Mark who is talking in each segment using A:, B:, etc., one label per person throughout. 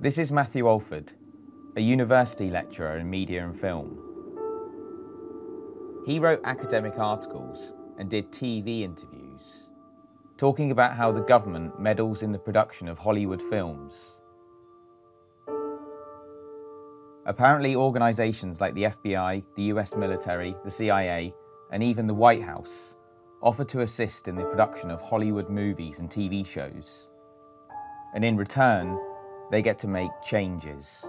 A: This is Matthew Alford, a university lecturer in media and film. He wrote academic articles and did TV interviews, talking about how the government meddles in the production of Hollywood films. Apparently, organisations like the FBI, the US military, the CIA, and even the White House offer to assist in the production of Hollywood movies and TV shows. And in return, they get to make changes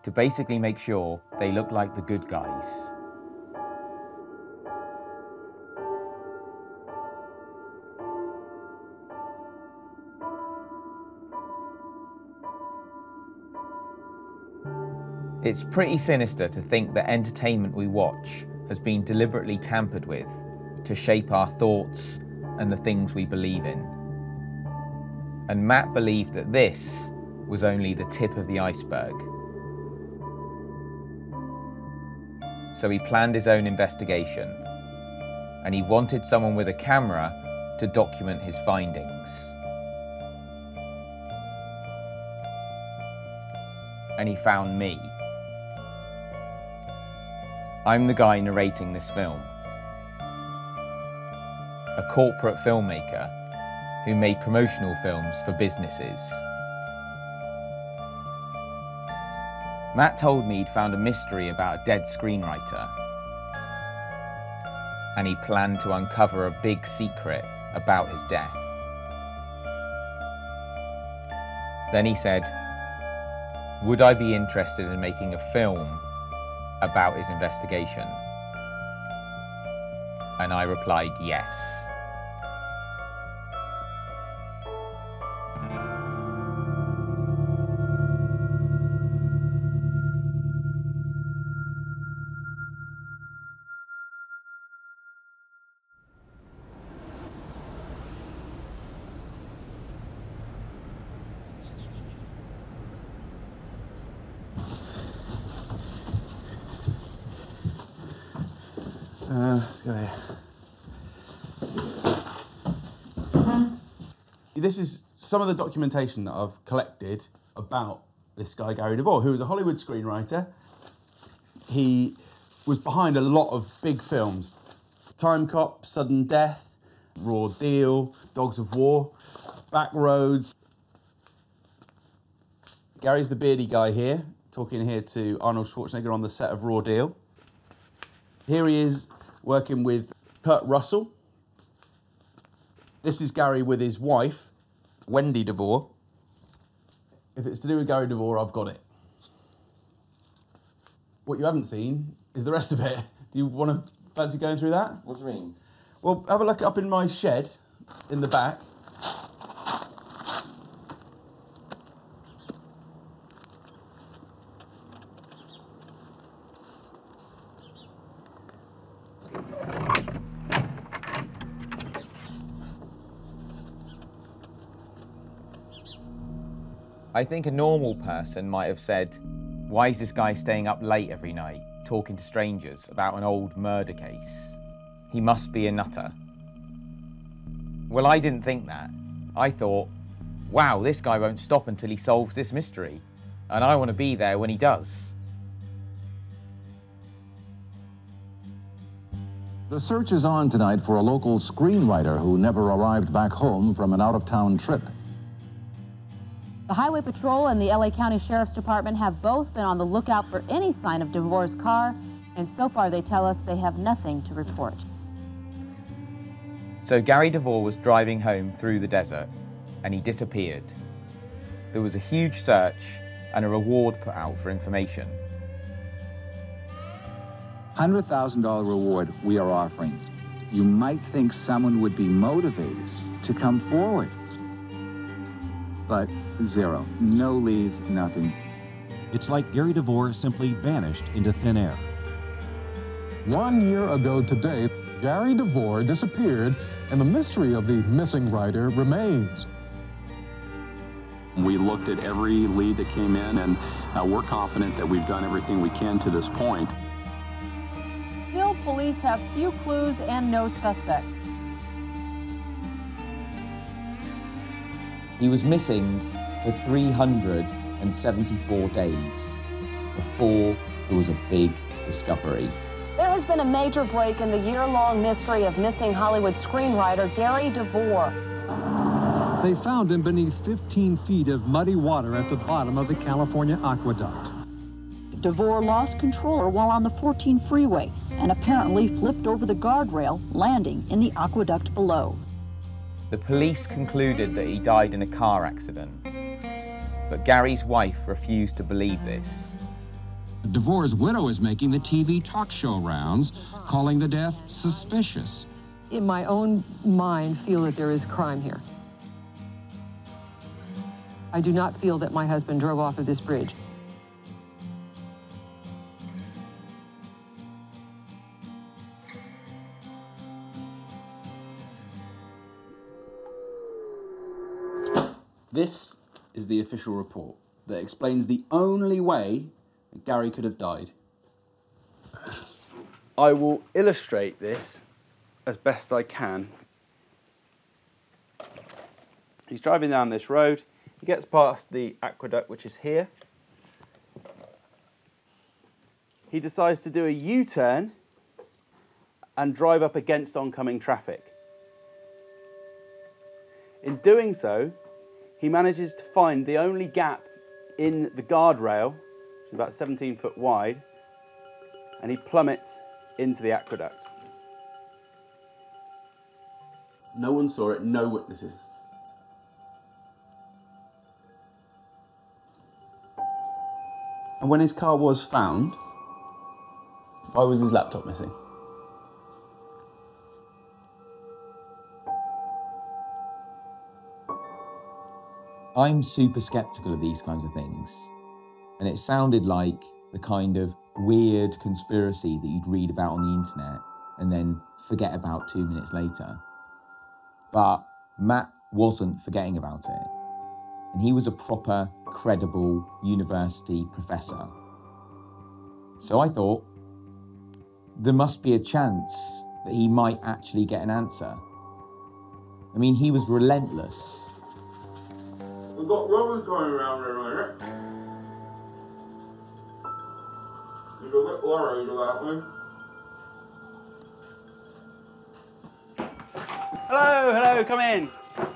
A: to basically make sure they look like the good guys. It's pretty sinister to think that entertainment we watch has been deliberately tampered with to shape our thoughts and the things we believe in. And Matt believed that this was only the tip of the iceberg. So he planned his own investigation, and he wanted someone with a camera to document his findings. And he found me. I'm the guy narrating this film, a corporate filmmaker who made promotional films for businesses. Matt told me he'd found a mystery about a dead screenwriter, and he planned to uncover a big secret about his death. Then he said, would I be interested in making a film about his investigation? And I replied, yes.
B: Let's go here. This is some of the documentation that I've collected about this guy, Gary Devore, who was a Hollywood screenwriter. He was behind a lot of big films. Time Cop, Sudden Death, Raw Deal, Dogs of War, Back Roads. Gary's the beardy guy here, talking here to Arnold Schwarzenegger on the set of Raw Deal. Here he is working with Kurt Russell. This is Gary with his wife, Wendy Devore. If it's to do with Gary Devore, I've got it. What you haven't seen is the rest of it. Do you want to fancy going through that?
C: What do you mean?
B: Well, have a look up in my shed in the back.
A: I think a normal person might have said, why is this guy staying up late every night, talking to strangers about an old murder case? He must be a nutter. Well, I didn't think that. I thought, wow, this guy won't stop until he solves this mystery, and I want to be there when he does.
D: The search is on tonight for a local screenwriter who never arrived back home from an out-of-town trip.
E: The Highway Patrol and the LA County Sheriff's Department have both been on the lookout for any sign of Devore's car, and so far they tell us they have nothing to report.
A: So Gary Devore was driving home through the desert, and he disappeared. There was a huge search and a reward put out for information.
D: $100,000 reward we are offering. You might think someone would be motivated to come forward. But zero. No leads, nothing.
F: It's like Gary Devore simply vanished into thin air.
G: 1 year ago today, Gary Devore disappeared, and the mystery of the missing writer remains.
H: We looked at every lead that came in, and we're confident that we've done everything we can to this point.
E: Still, police have few clues and no suspects.
A: He was missing for 300 and 74 days before there was a big discovery.
E: There has been a major break in the year-long mystery of missing Hollywood screenwriter Gary Devore.
G: They found him beneath 15 feet of muddy water at the bottom of the California aqueduct.
C: Devore lost control while on the 14 freeway and apparently flipped over the guardrail, landing in the aqueduct below.
A: The police concluded that he died in a car accident, but Gary's wife refused to believe this.
I: Devore's widow is making the TV talk show rounds, calling the death suspicious.
J: In my own mind, feel that there is crime here. I do not feel that my husband drove off of this bridge.
B: This is the official report that explains the only way that Gary could have died. I will illustrate this as best I can. He's driving down this road. He gets past the aqueduct, which is here. He decides to do a U-turn and drive up against oncoming traffic. In doing so, he manages to find the only gap in the guardrail, which is about 17 foot wide, and he plummets into the aqueduct. No one saw it, no witnesses. And when his car was found, why was his laptop missing?
A: I'm super skeptical of these kinds of things, and it sounded like the kind of weird conspiracy that you'd read about on the internet and then forget about 2 minutes later. But Matt wasn't forgetting about it, and he was a proper, credible university professor. So I thought, there must be a chance that he might actually get an answer. I mean, he was relentless.
B: We've got robbers going around here, right? You're a bit worried about me. Hello, come in.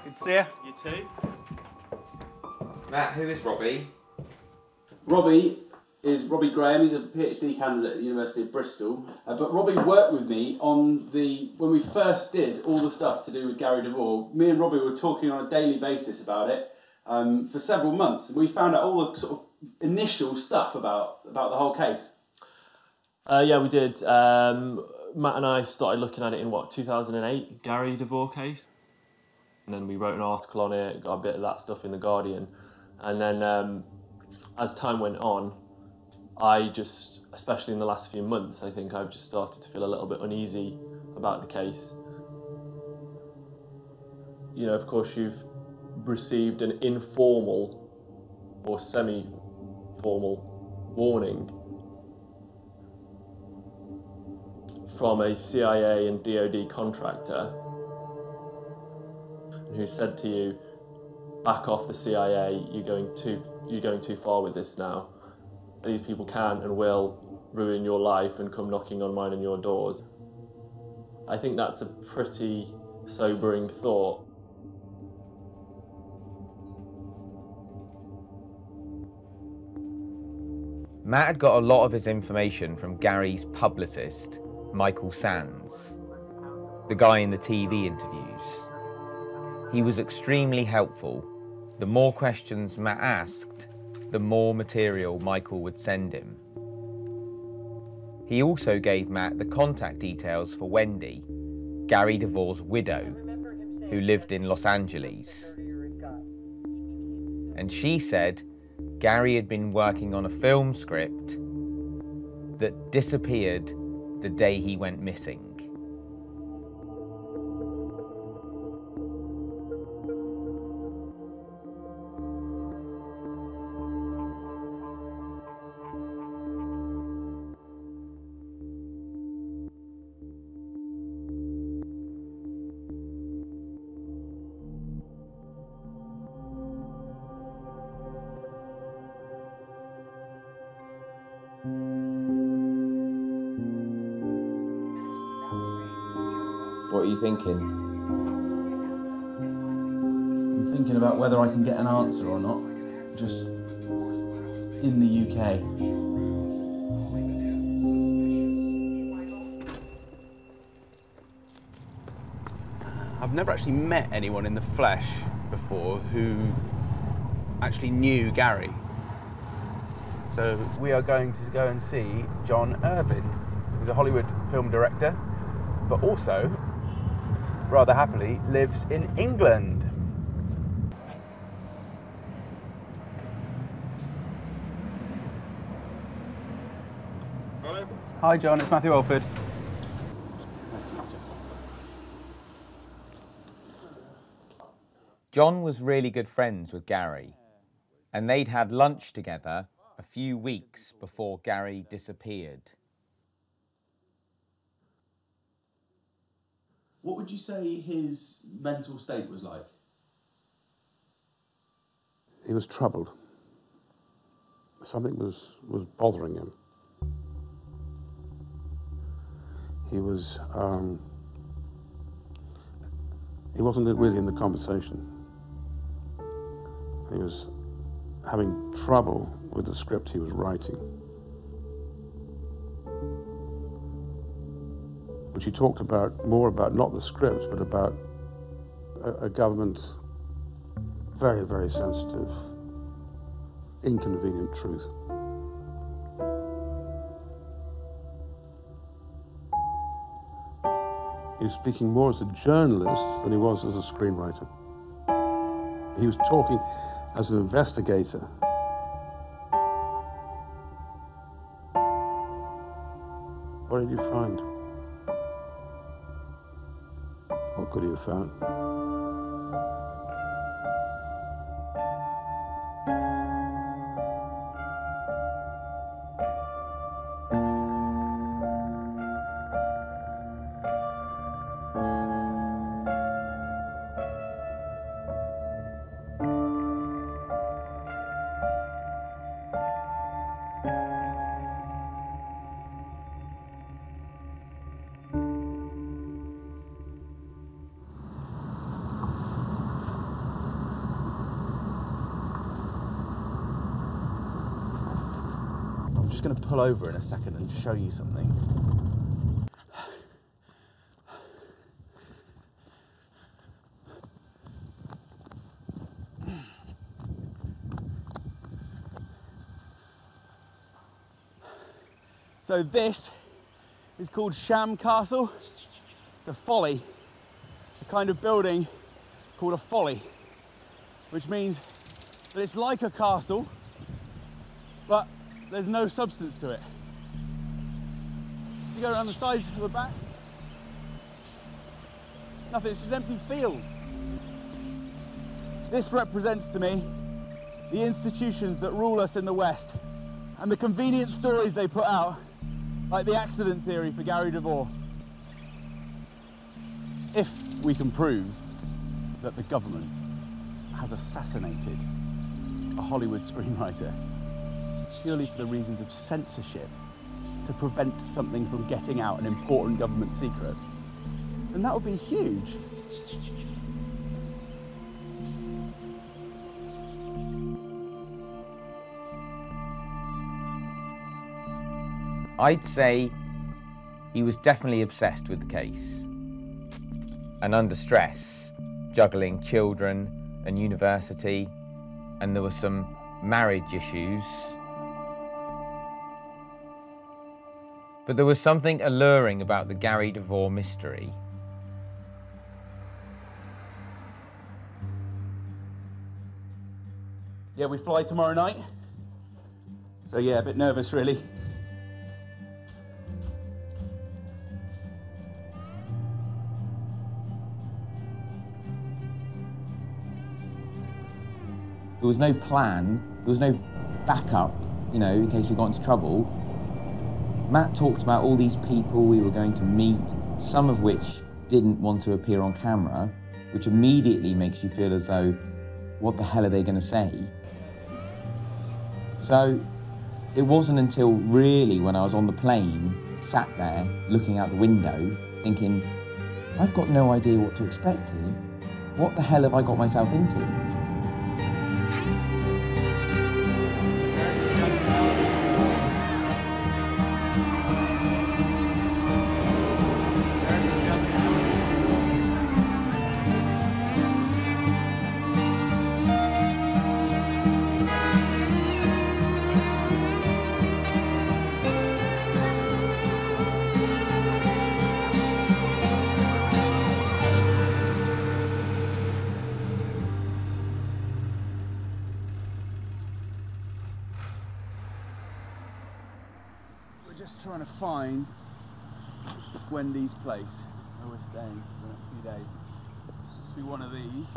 B: Good to see you.
A: You too. Matt, who is Robbie?
B: Robbie is Robbie Graham. He's a PhD candidate at the University of Bristol. But Robbie worked with me on when we first did all the stuff to do with Gary Devore. Me and Robbie were talking on a daily basis about it for several months. We found out all the sort of initial stuff about the whole case.
K: Yeah, we did. Matt and I started looking at it in 2008, Gary Devore case. And then we wrote an article on it, got a bit of that stuff in The Guardian. And then as time went on, I just, especially in the last few months, I think I've just started to feel a little bit uneasy about the case. You know, of course, you've received an informal or semi-formal warning from a CIA and DoD contractor who said to you, back off the CIA, you're going too far with this now. These people can and will ruin your life and come knocking on mine and your doors. I think that's a pretty sobering thought.
A: Matt had got a lot of his information from Gary's publicist, Michael Sands, the guy in the TV interviews. He was extremely helpful. The more questions Matt asked, the more material Michael would send him. He also gave Matt the contact details for Wendy, Gary Devore's widow, who lived in Los Angeles. And she said Gary had been working on a film script that disappeared the day he went missing. What are you thinking?
B: I'm thinking about whether I can get an answer or not, just in the UK. I've never actually met anyone in the flesh before who actually knew Gary. So we are going to go and see John Irvin, who's a Hollywood film director, but also, rather happily, lives in England.
K: Hello.
B: Hi John, it's Matthew Alford. Nice to meet you.
A: John was really good friends with Gary, and they'd had lunch together a few weeks before Gary disappeared.
B: What would you say his mental state was like?
L: He was troubled. Something was bothering him. He wasn't really in the conversation. He was having trouble with the script he was writing, which he talked about more about not the script, but about a government very, very sensitive, inconvenient truth. He was speaking more as a journalist than he was as a screenwriter. He was talking as an investigator. What did you find? What could you have found?
B: I'm just going to pull over in a second and show you something. So this is called Sham Castle. It's a folly, a kind of building called a folly, which means that it's like a castle, but there's no substance to it. You go around the sides of the back, nothing, it's just an empty field. This represents to me the institutions that rule us in the West and the convenient stories they put out, like the accident theory for Gary Devore. If we can prove that the government has assassinated a Hollywood screenwriter purely for the reasons of censorship, to prevent something from getting out, an important government secret, then that would be huge.
A: I'd say he was definitely obsessed with the case. And under stress, juggling children and university, and there were some marriage issues. But there was something alluring about the Gary Devore mystery.
B: Yeah, we fly tomorrow night. So yeah, a bit nervous really.
A: There was no plan, there was no backup, you know, in case we got into trouble. Matt talked about all these people we were going to meet, some of which didn't want to appear on camera, which immediately makes you feel as though, what the hell are they going to say? So it wasn't until really when I was on the plane, sat there, looking out the window, thinking, I've got no idea what to expect here. What the hell have I got myself into?
B: We're just trying to find Wendy's place where we're staying for the next few days. Must be one of these.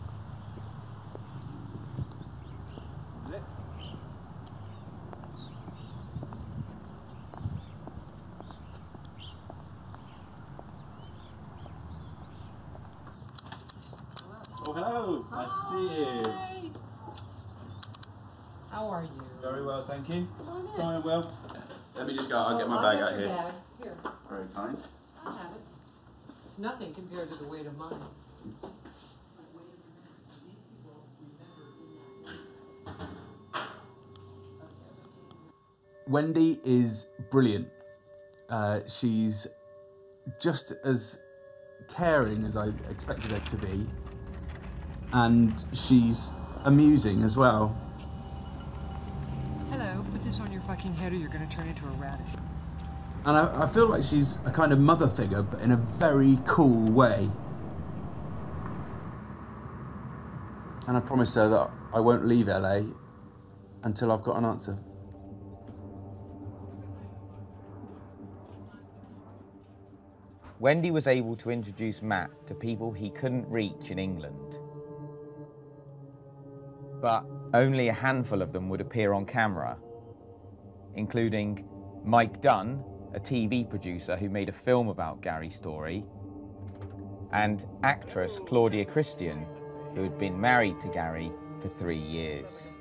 B: Is it? Oh, hello. Nice to see you.
J: How are you?
B: Very well, thank you.
J: Come on in.
B: Fine, well. Let me just go, I'll get my bag out here.
J: Here.
B: Very kind.
J: I'll have it. It's nothing compared to the weight of mine.
B: Wendy is brilliant. She's just as caring as I expected her to be, and she's amusing as well.
J: Hello, put this on your fucking head or you're going to turn into a radish.
B: And I feel like she's a kind of mother figure, but in a very cool way. And I promised her that I won't leave LA until I've got an answer.
A: Wendy was able to introduce Matt to people he couldn't reach in England. But only a handful of them would appear on camera, including Mike Dunn, a TV producer who made a film about Gary's story, and actress Claudia Christian, who had been married to Gary for 3 years.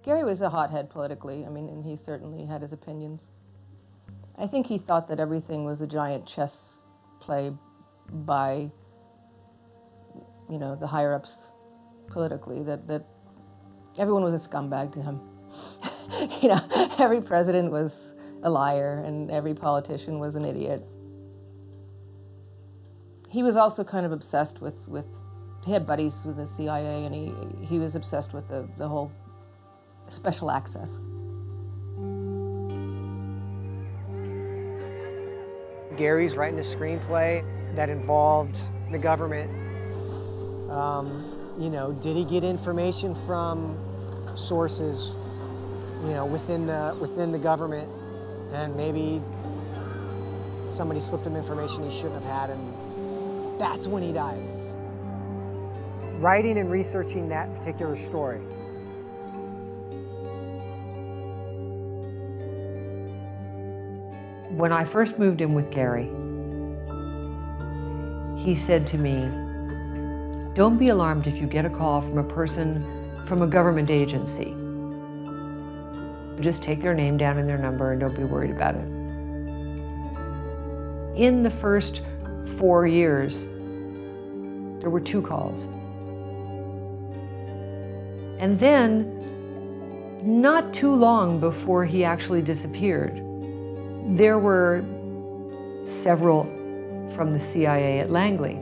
M: Gary was a hothead politically, and he certainly had his opinions. I think he thought that everything was a giant chess play by, the higher-ups politically, that everyone was a scumbag to him. Every president was a liar and every politician was an idiot. He was also kind of obsessed with he had buddies with the CIA, and he was obsessed with the whole special access.
N: Gary's writing a screenplay that involved the government. Did he get information from sources, within the government, and maybe somebody slipped him information he shouldn't have had, and that's when he died. Writing and researching that particular story.
J: When I first moved in with Gary, he said to me, "Don't be alarmed if you get a call from a person from a government agency. Just take their name down and their number and don't be worried about it." In the first 4 years, there were 2 calls. And then, not too long before he actually disappeared, there were several from the CIA at Langley.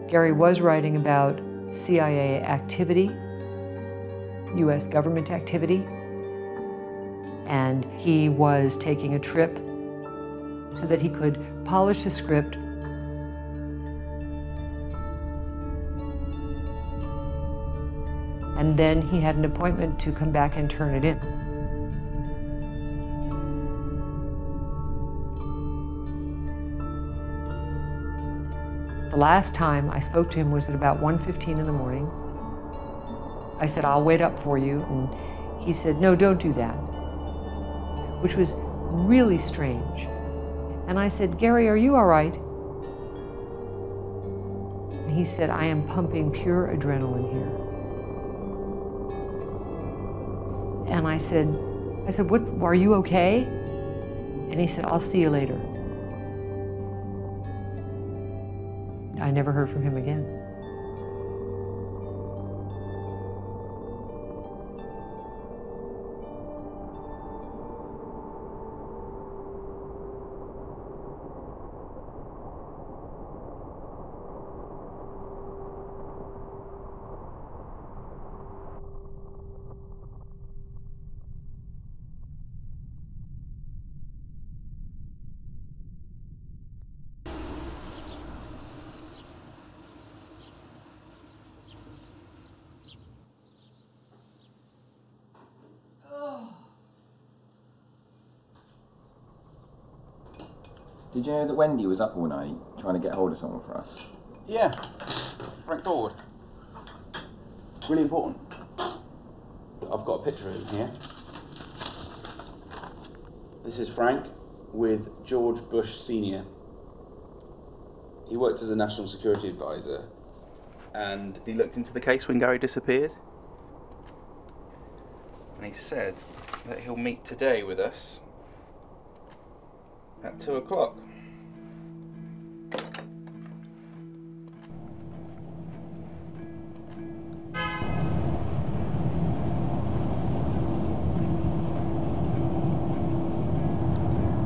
J: Gary was writing about CIA activity, US government activity, and he was taking a trip so that he could polish the script and then he had an appointment to come back and turn it in. The last time I spoke to him was at about 1:15 in the morning. I said, "I'll wait up for you," and he said, "No, don't do that," which was really strange. And I said, "Gary, are you all right?" And he said, "I am pumping pure adrenaline here." And I said, what, are you okay? And he said, I'll see you later. I never heard from him again.
A: Did you know that Wendy was up all night trying to get hold of someone for us?
B: Yeah, Frank Ford. Really important. I've got a picture of him here. This is Frank with George Bush Sr. He worked as a national security advisor, and he looked into the case when Gary disappeared. And he said that he'll meet today with us at 2 o'clock.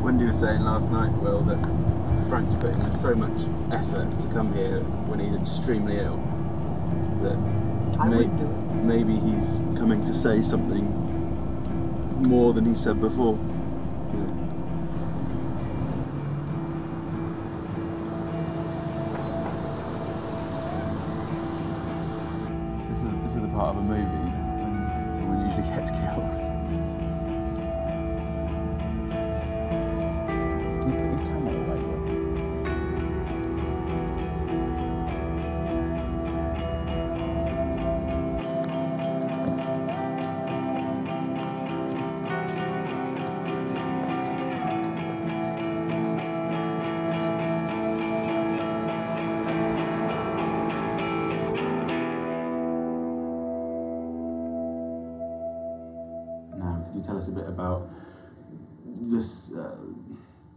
B: Wendy was saying last night, Will, that Frank's putting in so much effort to come here when he's extremely ill that maybe he's coming to say something more than he said before. This is the part of a movie when someone usually gets killed. Can you put your camera away, Will? Can you tell us a bit about this,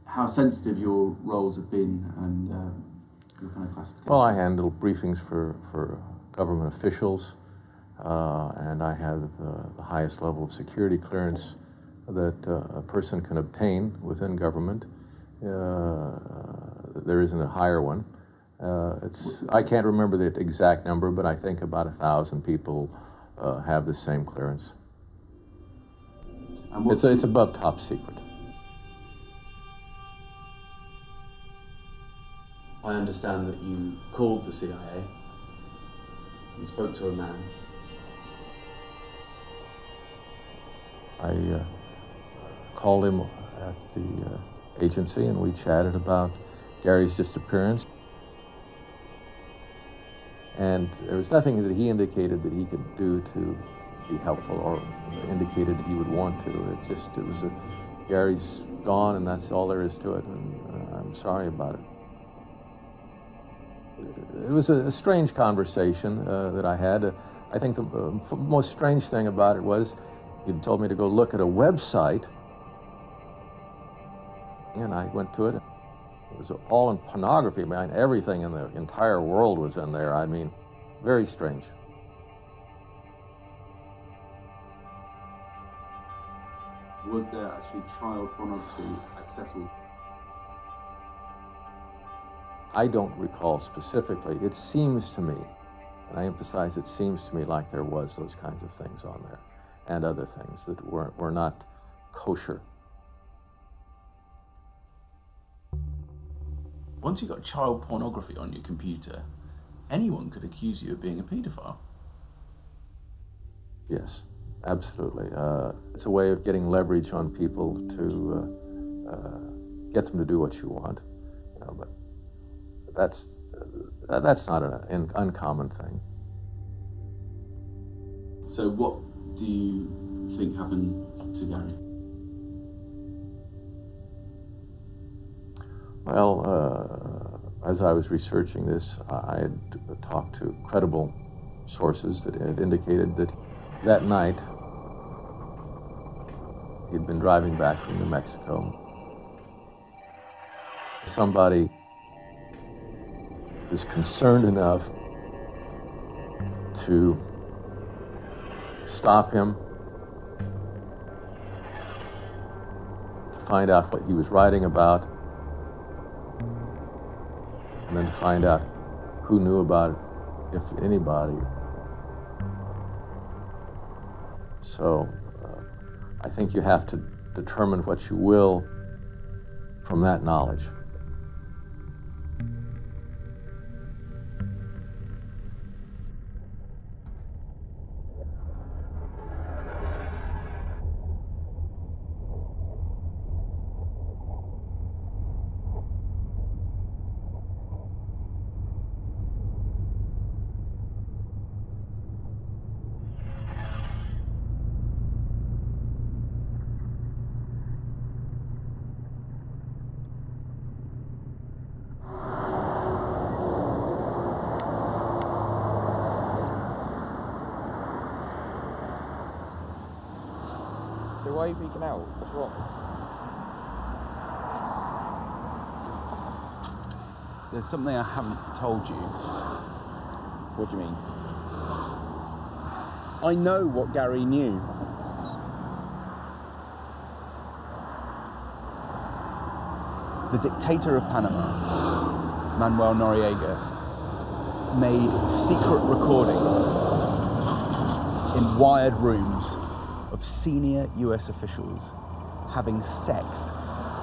B: how sensitive your roles have been and your kind of classification?
O: Well, I handle briefings for government officials, and I have the highest level of security clearance that a person can obtain within government. There isn't a higher one. I can't remember the exact number, but I think about 1,000 people have the same clearance. It's above top secret.
B: I understand that you called the CIA and spoke to a man.
O: I called him at the agency and we chatted about Gary's disappearance. And there was nothing that he indicated that he could do to be helpful or indicated he would want to. It was Gary's gone and that's all there is to it, and I'm sorry about it. It was a strange conversation that I had. I think the most strange thing about it was he'd told me to go look at a website, and I went to it. It was all in pornography. I mean, everything in the entire world was in there. I mean, very strange.
B: Was there actually child pornography accessible?
O: I don't recall specifically. It seems to me, and I emphasize it seems to me, like there was those kinds of things on there, and other things that were not kosher.
B: Once you got child pornography on your computer, anyone could accuse you of being a paedophile.
O: Yes, absolutely. It's a way of getting leverage on people to get them to do what you want. You know, but that's not an uncommon thing.
B: So what do you think happened to Gary?
O: Well, as I was researching this, I had talked to credible sources that had indicated that that night He'd been driving back from New Mexico. Somebody was concerned enough to stop him, to find out what he was writing about, and then to find out who knew about it, if anybody. So I think you have to determine what you will from that knowledge.
A: So why are you freaking out? What's wrong?
B: There's something I haven't told you.
A: What do you mean?
B: I know what Gary knew. The dictator of Panama, Manuel Noriega, made secret recordings in wired rooms of senior US officials having sex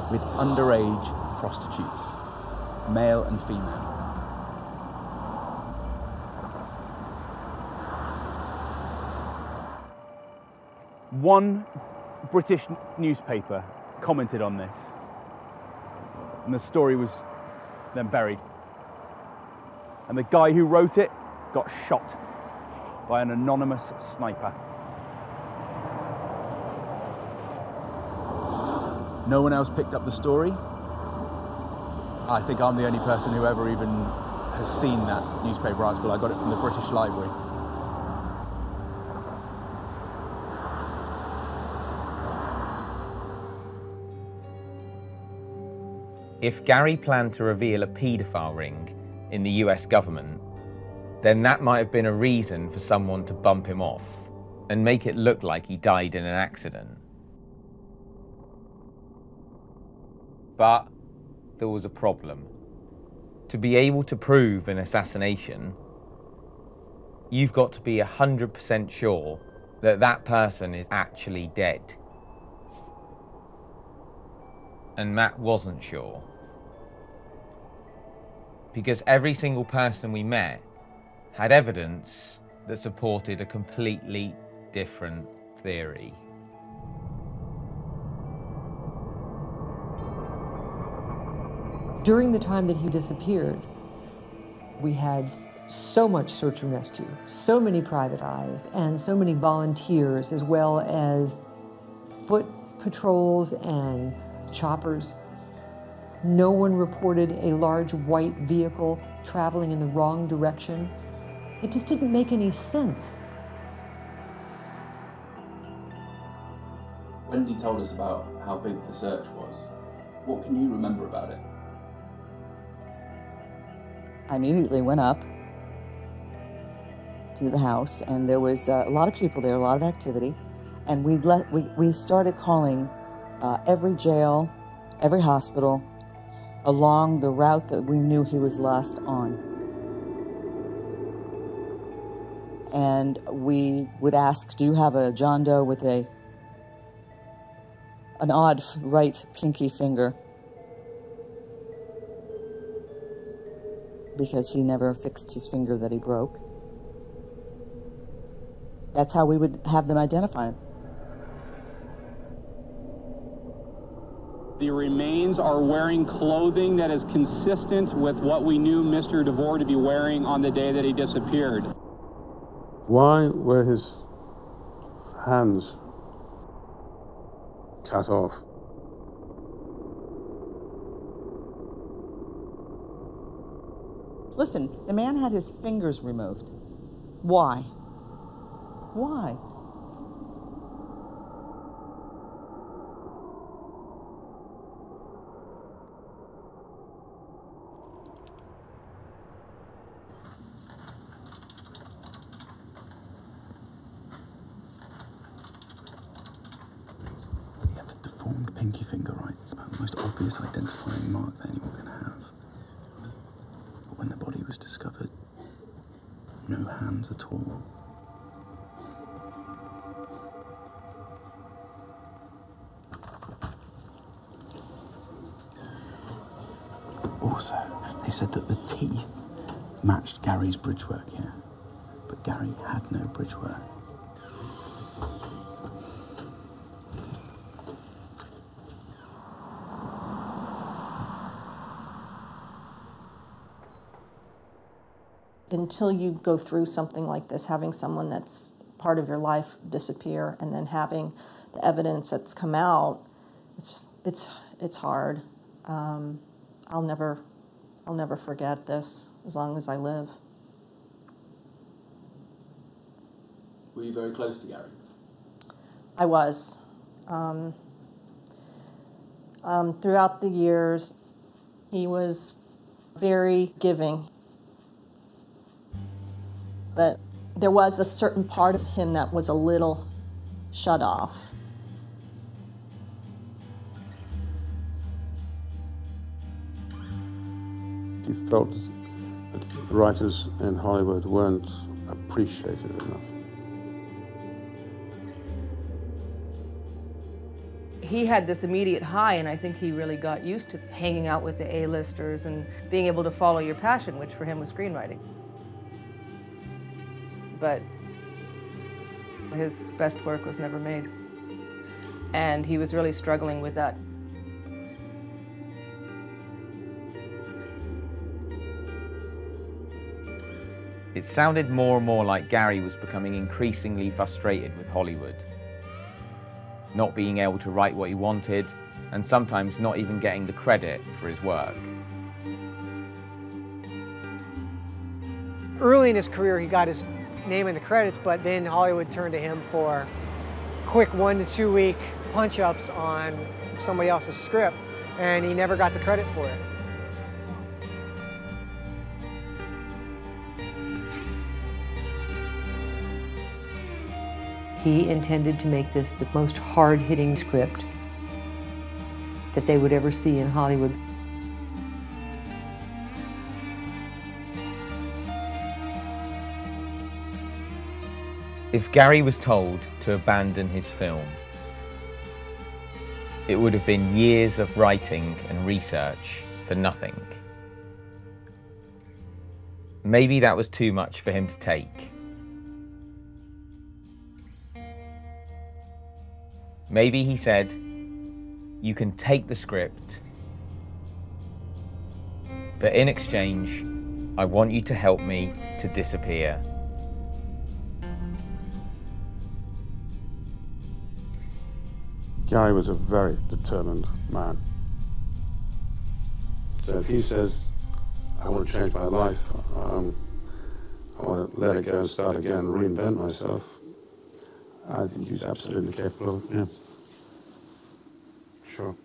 B: with underage prostitutes, male and female. One British newspaper commented on this, and the story was then buried. And the guy who wrote it got shot by an anonymous sniper. No one else picked up the story. I think I'm the only person who ever even has seen that newspaper article. I got it from the British Library.
A: If Gary planned to reveal a paedophile ring in the US government, then that might have been a reason for someone to bump him off and make it look like he died in an accident. But there was a problem. To be able to prove an assassination, you've got to be 100% sure that that person is actually dead. And Matt wasn't sure. Because every single person we met had evidence that supported a completely different theory.
J: During the time that he disappeared, we had so much search and rescue, so many private eyes, and so many volunteers, as well as foot patrols and choppers. No one reported a large white vehicle traveling in the wrong direction. It just didn't make any sense.
B: Wendy told us about how big the search was. What can you remember about it?
P: I immediately went up to the house, and there was a lot of people there, a lot of activity, and we started calling every jail, every hospital, along the route that we knew he was last on. And we would ask, do you have a John Doe with an odd right pinky finger? Because he never fixed his finger that he broke. That's how we would have them identify him.
Q: The remains are wearing clothing that is consistent with what we knew Mr. Devore to be wearing on the day that he disappeared.
L: Why were his hands cut off?
P: Listen, the man had his fingers removed. Why? Why?
B: pinky finger, right? It's about the most obvious identifying mark that anyone can have. But when the body was discovered, no hands at all. Also, they said that the teeth matched Gary's bridgework here, but Gary had no bridgework.
M: Until you go through something like this, having someone that's part of your life disappear and then having the evidence that's come out, it's hard. I'll never forget this as long as I live.
B: Were you very close to Gary?
M: I was. Throughout the years, he was very giving. But there was a certain part of him that was a little shut off.
L: He felt that writers in Hollywood weren't appreciated enough.
R: He had this immediate high, and I think he really got used to hanging out with the A-listers and being able to follow your passion, which for him was screenwriting. But his best work was never made, and he was really struggling with that.
A: It sounded more and more like Gary was becoming increasingly frustrated with Hollywood, not being able to write what he wanted, and sometimes not even getting the credit for his work.
N: Early in his career, he got his name in the credits, but then Hollywood turned to him for quick 1 to 2 week punch-ups on somebody else's script, and he never got the credit for it.
J: He intended to make this the most hard-hitting script that they would ever see in Hollywood.
A: If Gary was told to abandon his film, it would have been years of writing and research for nothing. Maybe that was too much for him to take. Maybe he said, "You can take the script, but in exchange, I want you to help me to disappear."
L: Gary was a very determined man. So if he says, I want to change my life, I want to let it go and start again, reinvent myself, I think he's absolutely capable, yeah. Sure.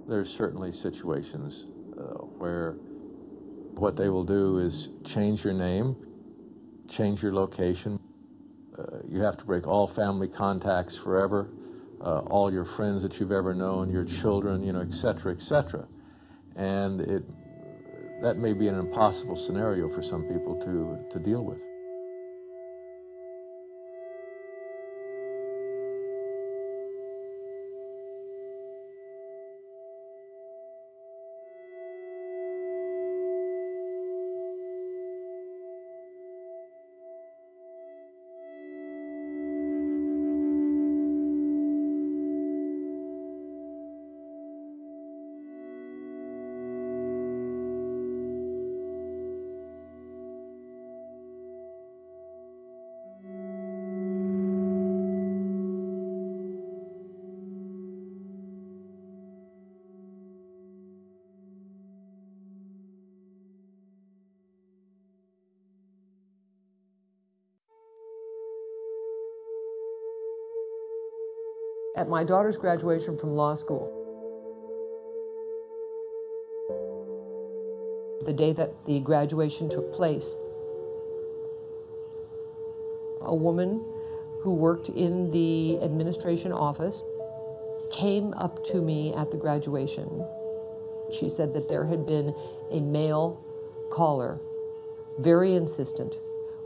O: There's certainly situations where what they will do is change your name, change your location. You have to break all family contacts forever, all your friends that you've ever known, your children, you know, et cetera, et cetera. And that may be an impossible scenario for some people to deal with.
J: At my daughter's graduation from law school, the day that the graduation took place, a woman who worked in the administration office, came up to me at the graduation. She said that there had been a male caller, very insistent,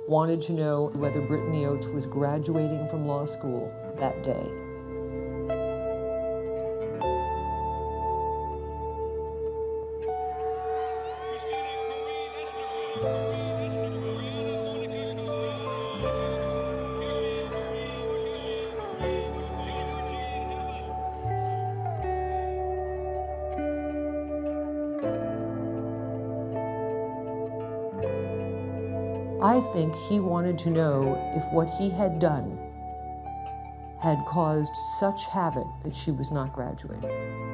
J: wanted to know whether Brittany Oates was graduating from law school that day. I think he wanted to know if what he had done had caused such havoc that she was not graduating.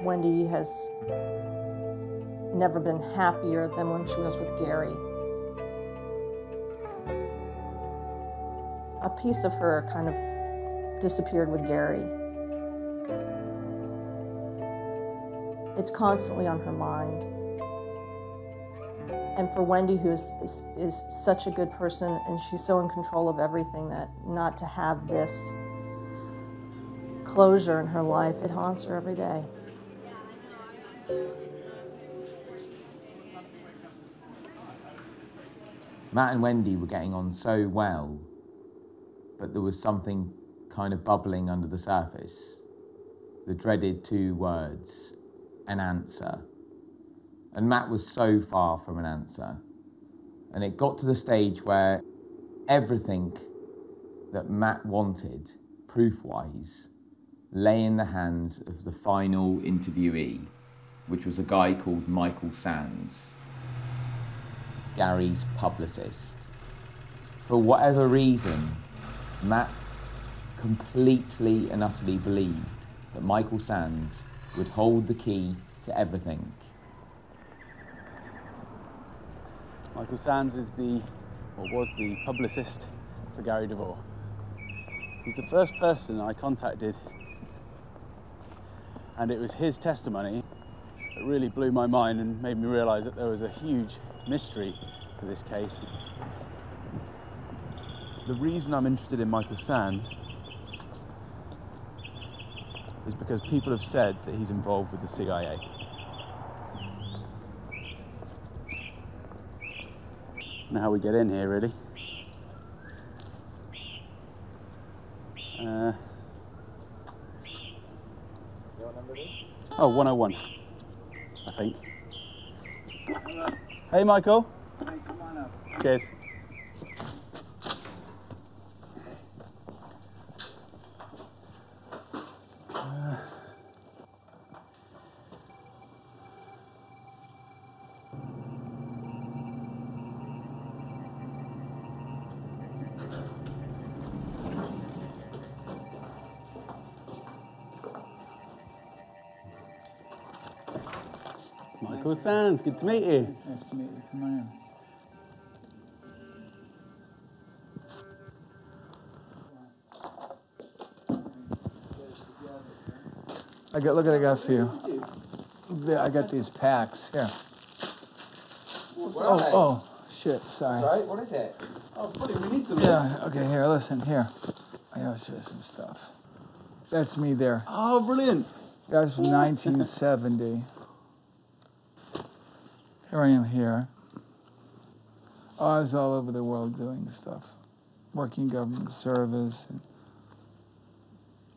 M: Wendy has never been happier than when she was with Gary. A piece of her kind of disappeared with Gary. It's constantly on her mind. And for Wendy, who is such a good person, and she's so in control of everything, that not to have this closure in her life, it haunts her every day.
A: Matt and Wendy were getting on so well, but there was something kind of bubbling under the surface. The dreaded two words, an answer. And Matt was so far from an answer. And it got to the stage where everything that Matt wanted, proof-wise, lay in the hands of the final interviewee, which was a guy called Michael Sands, Gary's publicist. For whatever reason, Matt completely and utterly believed that Michael Sands would hold the key to everything.
B: Michael Sands is was the publicist for Gary Devore. He's the first person I contacted, and it was his testimony that really blew my mind and made me realise that there was a huge mystery to this case. The reason I'm interested in Michael Sands is because people have said that he's involved with the CIA. Now how we get in here, really.
S: What number is?
B: Oh, 101, I think. Hey, Michael.
S: Hey, come on up.
B: Cheers. Michael Sands, good to meet you.
S: Nice to meet you. Come on in.
T: Look what I got for you. I got these packs here. Oh, shit, sorry.
A: Sorry, what is it?
B: Oh, buddy, we need some.
T: Yeah, okay, here, listen, here. I gotta show you some stuff. That's me there.
B: Oh, brilliant.
T: That's from 1970. Here I am here. I was all over the world doing stuff. Working government service. And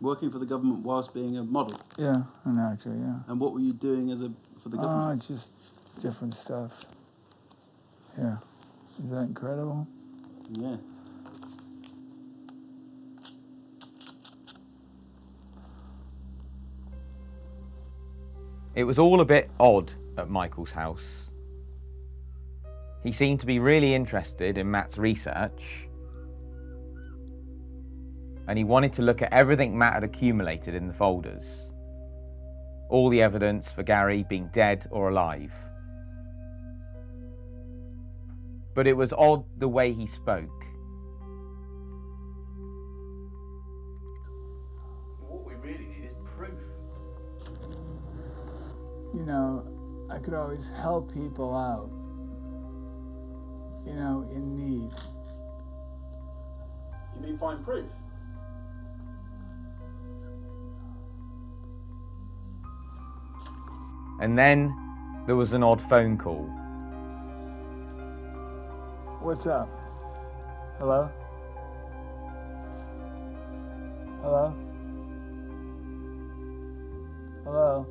B: Working for the government whilst being a model?
T: yeah, an actor, yeah.
B: And what were you doing for the government?
T: Just different stuff. Here. Is that incredible?
B: Yeah.
A: It was all a bit odd at Michael's house. He seemed to be really interested in Matt's research, and he wanted to look at everything Matt had accumulated in the folders. All the evidence for Gary being dead or alive. but it was odd the way he spoke.
B: What we really need is proof.
T: You know, I could always help people out, you know, in need.
B: You mean find proof?
A: And then there was an odd phone call.
T: What's up? Hello? Hello? Hello?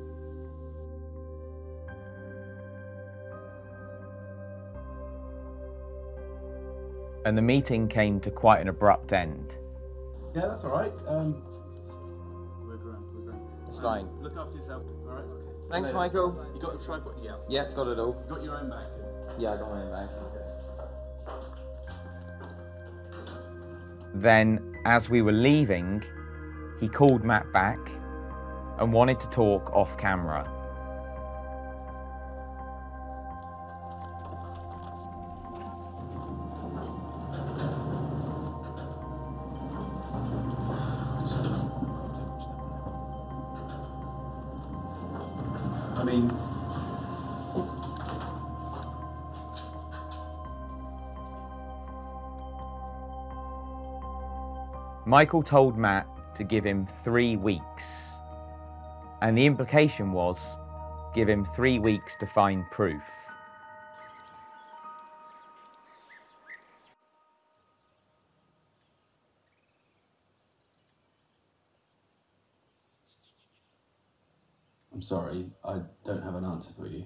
A: And the meeting came to quite an abrupt end.
B: Yeah, that's all right. We're grand.
O: It's fine.
B: Look after yourself, all right?
O: Thanks, Michael.
B: You got a tripod? Yeah.
O: Yeah, got it all.
B: Got your own bag?
O: Yeah, I got my own bag.
A: Then, as we were leaving, he called Matt back and wanted to talk off camera.
B: I mean,
A: Michael told Matt to give him 3 weeks. And the implication was, give him 3 weeks to find proof.
B: I'm sorry, I don't have an answer for you.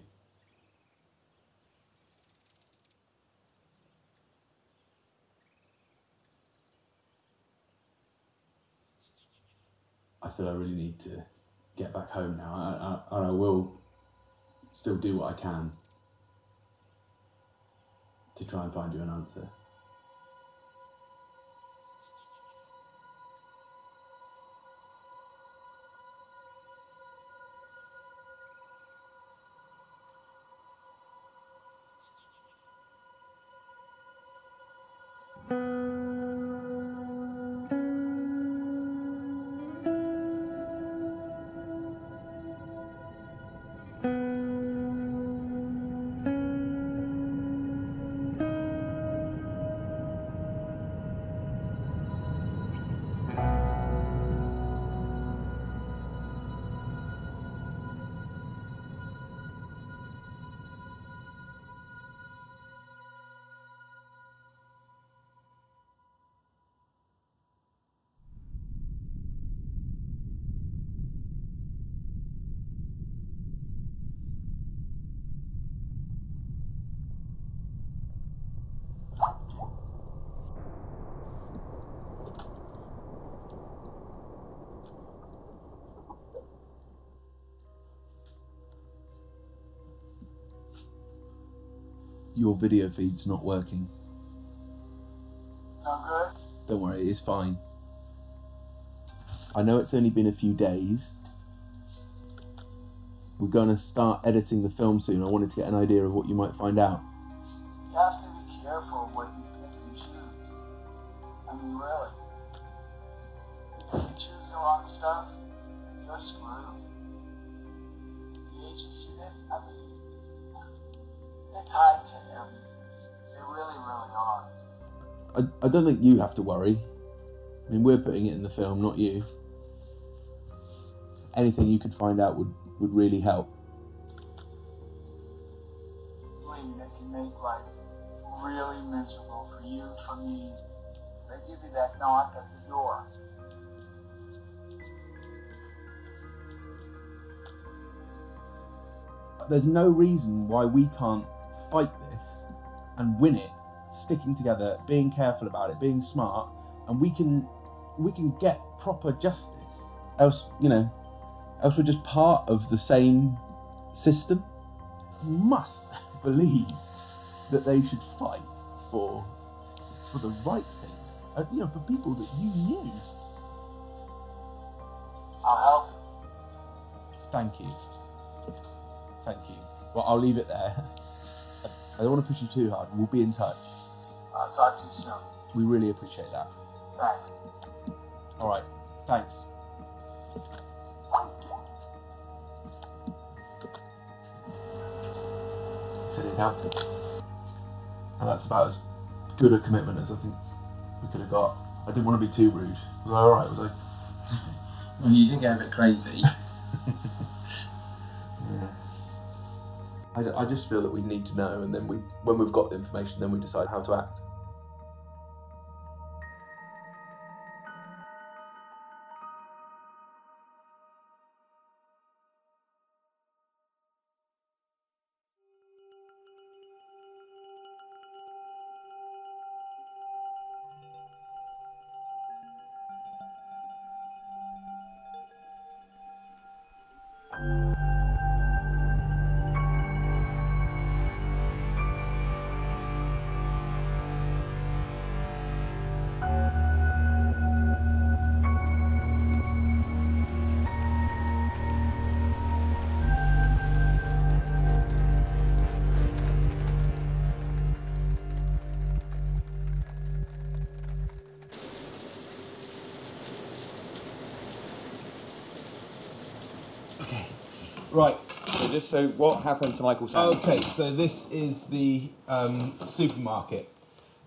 B: I feel I really need to get back home now. I will still do what I can to try and find you an answer. Your video feed's not working.
S: Not good?
B: Don't worry, it's fine. I know it's only been a few days. We're gonna start editing the film soon. I wanted to get an idea of what you might find out.
S: You have to be careful what you pick and choose. I mean, really. If you choose the wrong stuff, you're screwed. The agency, they're tied to everything. They really, really are.
B: I don't think you have to worry. I mean, we're putting it in the film, not you. Anything you could find out would really help.
S: Believe me, they can make life really miserable for you, for me. They give you that knock at the door.
B: There's no reason why we can't fight this and win it, sticking together, being careful about it, being smart, and we can get proper justice. Else we're just part of the same system. You must believe that they should fight for the right things, for people that you knew.
S: I'll help you.
B: Thank you. Thank you. Well, I'll leave it there. I don't want to push you too hard. We'll be in touch.
S: I'll talk to you soon.
B: We really appreciate that.
S: Thanks.
B: All right. Thanks. He said it'd happen. And that's about as good a commitment as I think we could have got. I didn't want to be too rude. Was I alright, was I?
A: Well, you didn't get a bit crazy.
B: Yeah. I just feel that we need to know, and then when we've got the information, then we decide how to act. Right.
A: So what happened to Michael Sands?
B: Okay, so this is the supermarket.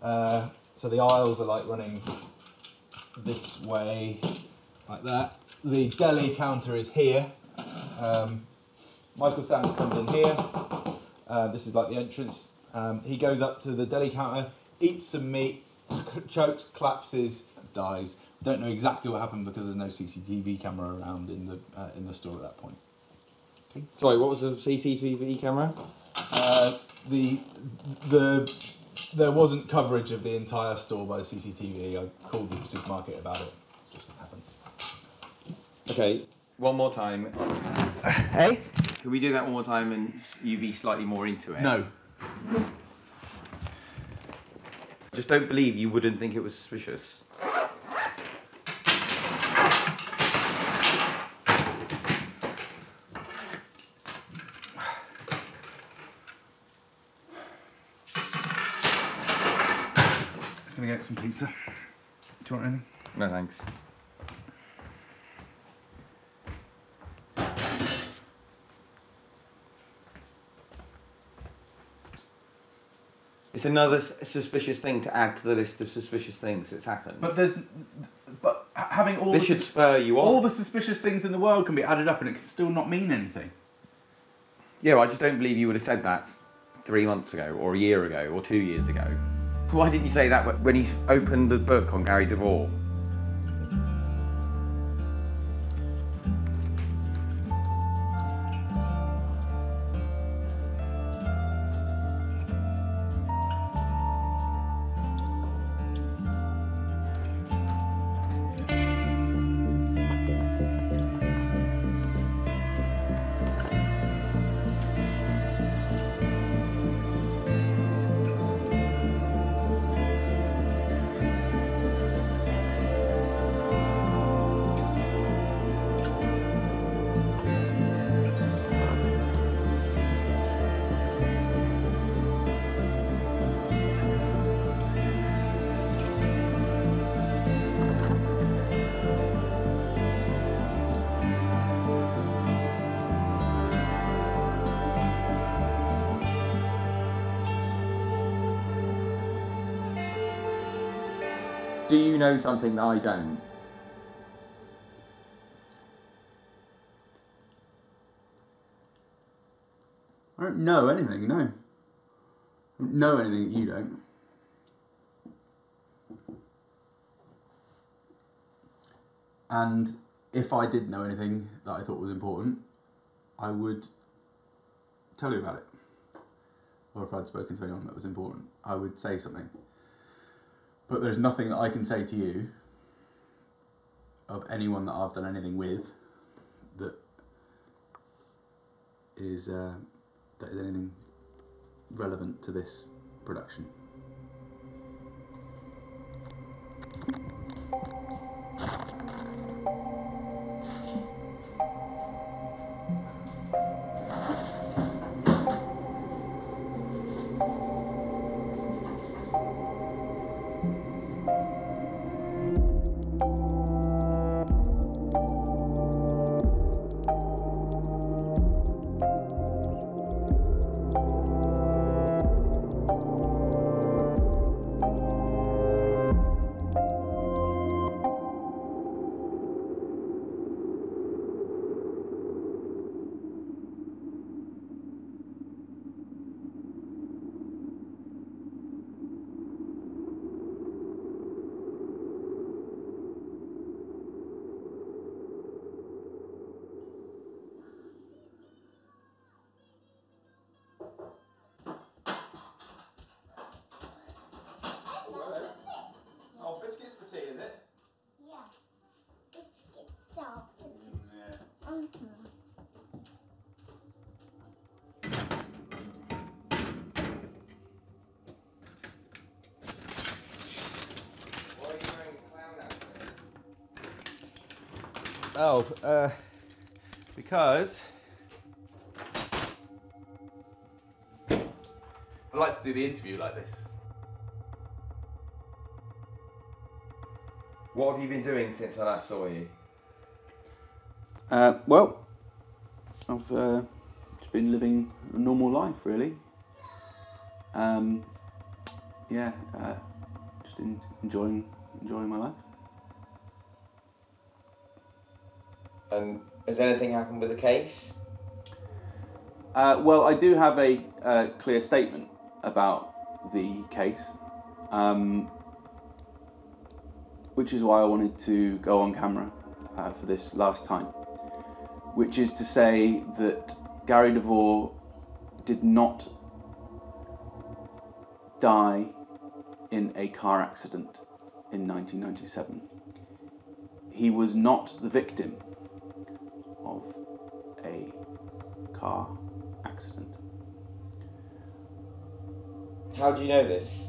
B: So the aisles are like running this way, like that. The deli counter is here. Michael Sands comes in here. This is like the entrance. He goes up to the deli counter, eats some meat, chokes, collapses, dies. Don't know exactly what happened because there's no CCTV camera around in the store at that point. Okay.
A: Sorry, what was the CCTV camera?
B: There wasn't coverage of the entire store by the CCTV. I called the supermarket about it. It just happened.
A: Okay, one more time.
B: Hey?
A: Can we do that one more time and you be slightly more into it?
B: No.
A: I just don't believe you wouldn't think it was suspicious.
B: Can I get some pizza? Do you want anything?
A: No, thanks. It's another suspicious thing to add to the list of suspicious things that's happened.
B: But having all
A: this should spur you on.
B: All the suspicious things in the world can be added up, and it can still not mean anything.
A: Yeah, well, I just don't believe you would have said that 3 months ago, or a year ago, or 2 years ago. Why didn't you say that when you opened the book on Gary Devore? Do you know something that I don't?
B: I don't know anything, no. I don't know anything that you don't. And if I did know anything that I thought was important, I would tell you about it. Or if I'd spoken to anyone that was important, I would say something. But there's nothing that I can say to you of anyone that I've done anything with that is anything relevant to this production. Oh, because I like to do the interview like this.
A: What have you been doing since I last saw you?
B: Well, I've just been living a normal life, really. Yeah, just enjoying my life.
A: And has anything happened with the case?
B: Well, I do have a clear statement about the case, which is why I wanted to go on camera for this last time, which is to say that Gary Devore did not die in a car accident in 1997. He was not the victim of a car accident.
A: How do you know this?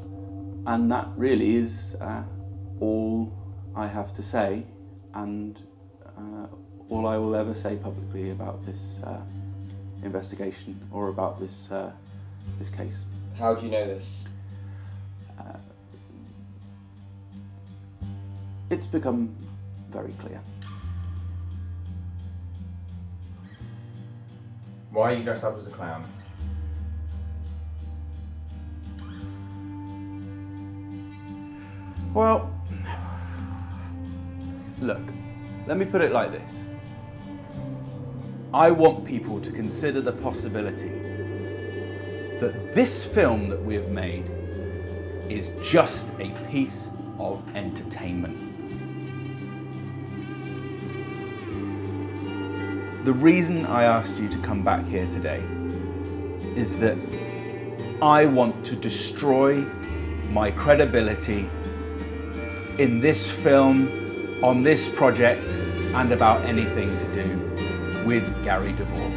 B: And that really is all I have to say, and all I will ever say publicly about this investigation or about this case.
A: How do you know this?
B: It's become very clear.
A: Why are you dressed up as a clown?
B: Well, look, let me put it like this. I want people to consider the possibility that this film that we have made is just a piece of entertainment. The reason I asked you to come back here today is that I want to destroy my credibility in this film, on this project, and about anything to do with Gary Devore.